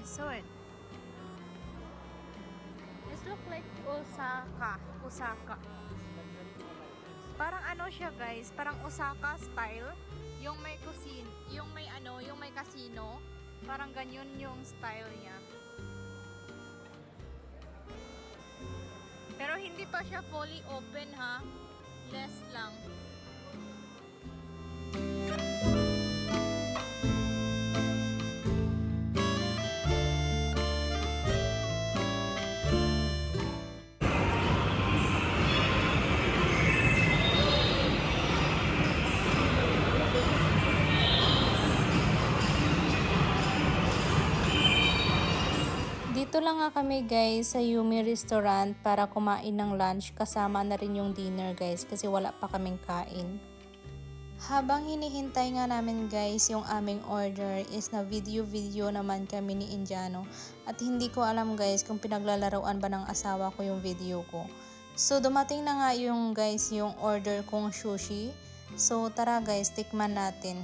soon. This look like Osaka. Osaka. Parang ano siya guys, parang Osaka style. Yung may cuisine, yung may ano, yung may casino. Parang ganyan yung style niya. Pero hindi pa siya fully open ha. Less lang. Dito lang nga kami guys sa Yumi Restaurant para kumain ng lunch, kasama na rin yung dinner guys kasi wala pa kaming kain. Habang hinihintay nga namin guys yung aming order is na video naman kami ni Indiano at hindi ko alam guys kung pinaglalaroan ba ng asawa ko yung video ko. So dumating na nga yung guys yung order kong sushi. So tara guys, tikman natin.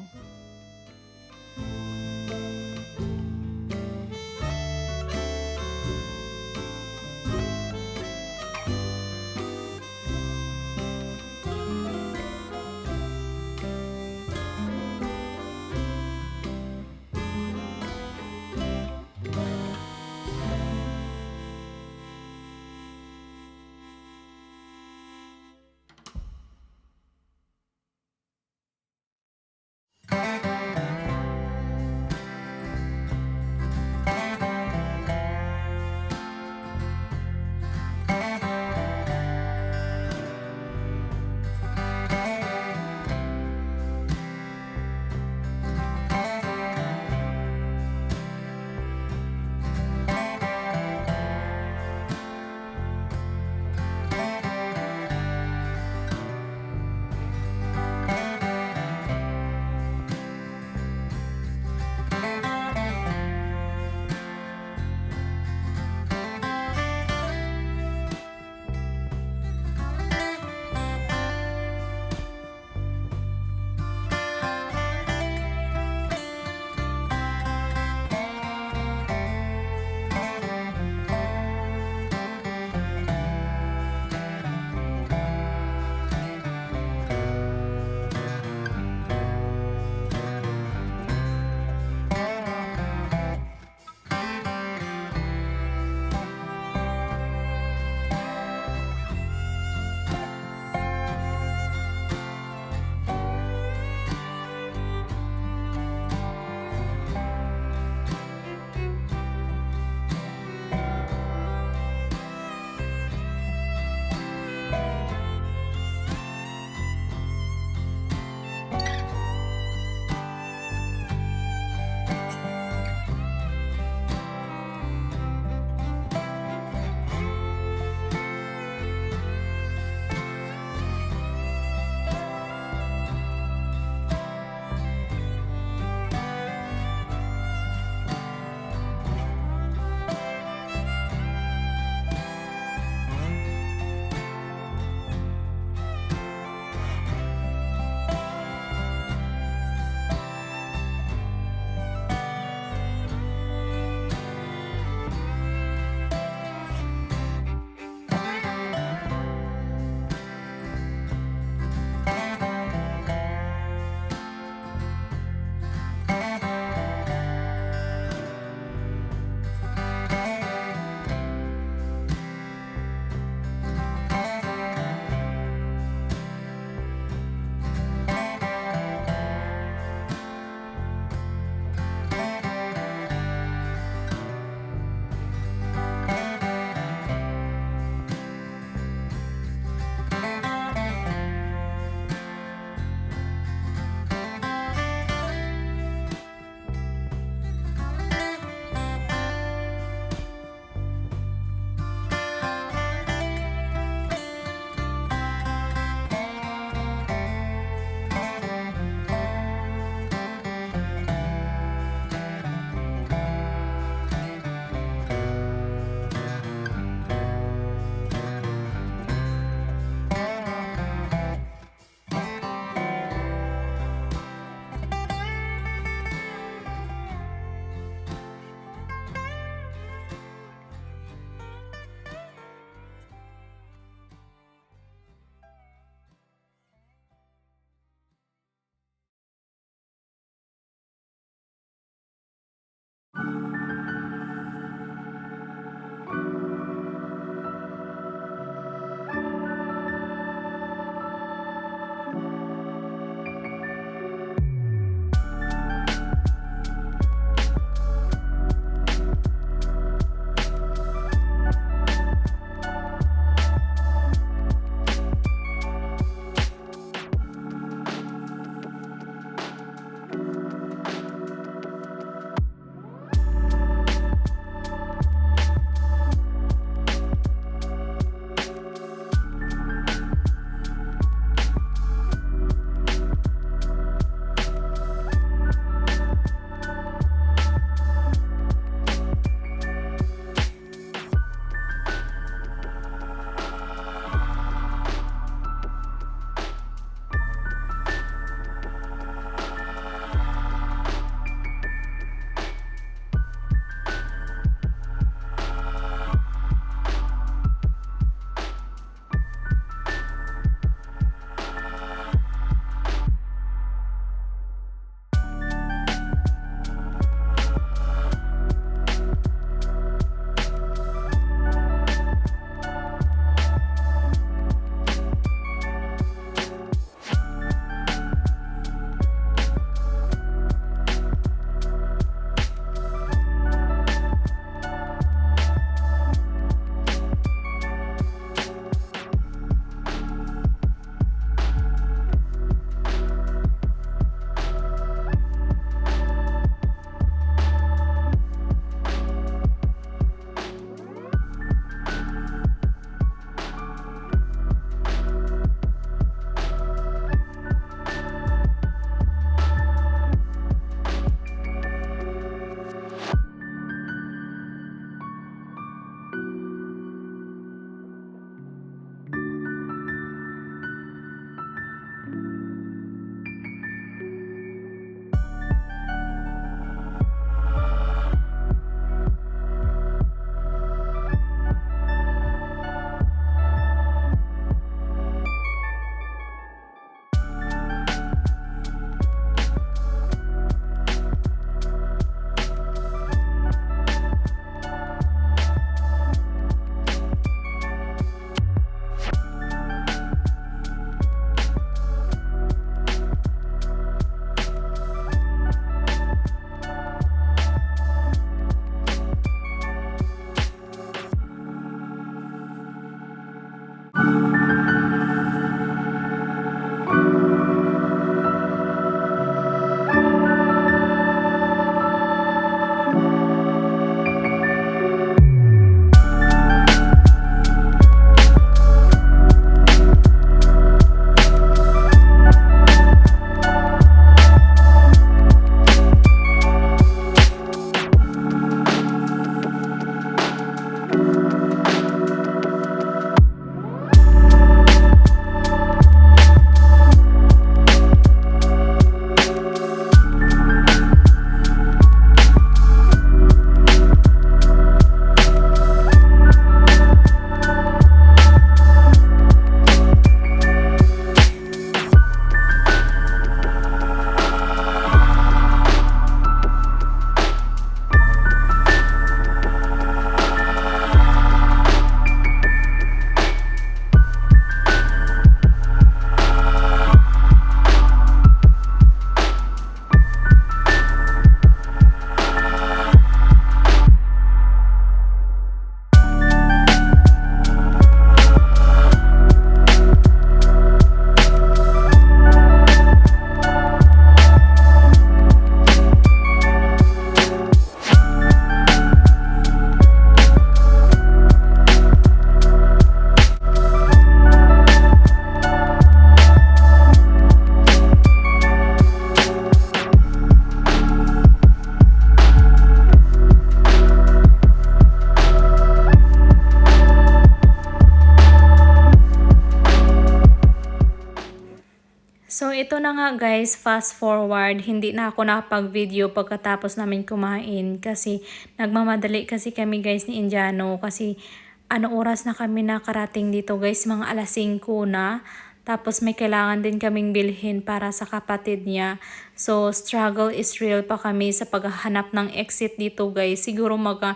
So ito na nga guys, fast forward, hindi na ako nakapag-video pagkatapos namin kumain kasi nagmamadali kasi kami guys ni Indiano kasi ano oras na kami nakarating dito guys, mga alas 5 na. Tapos may kailangan din kaming bilhin para sa kapatid niya. So struggle is real pa kami sa paghahanap ng exit dito guys. Siguro 30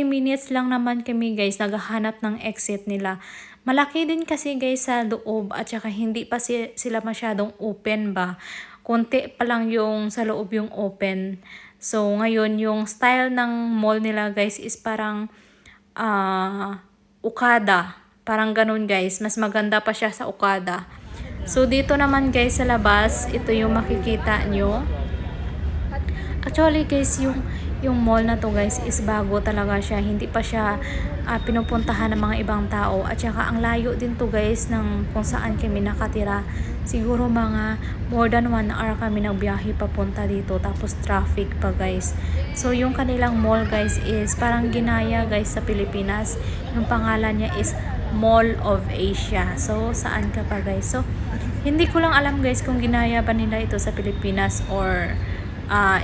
minutes lang naman kami guys naghahanap ng exit nila. Malaki din kasi guys sa loob at saka hindi pa sila masyadong open ba. Konti pa lang yung sa loob yung open. So ngayon yung style ng mall nila guys is parang Okada. Parang ganun guys. Mas maganda pa siya sa Okada. So dito naman guys sa labas, ito yung makikita nyo. Actually guys, yung mall na to guys is bago talaga siya. Hindi pa siya pinupuntahan ng mga ibang tao. At saka ang layo din to guys ng kung saan kami nakatira. Siguro mga more than 1 hour kami nagbiyahe papunta dito. Tapos traffic pa guys. So yung kanilang mall guys is parang ginaya guys sa Pilipinas. Yung pangalan niya is Mall of Asia. So saan ka pa guys? So hindi ko lang alam guys kung ginaya ba nila ito sa Pilipinas or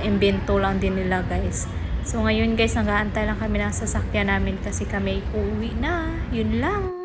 imbento lang din nila guys. So ngayon guys, nag-aantay lang kami ng sasakyan namin kasi kami uuwi na. Yun lang.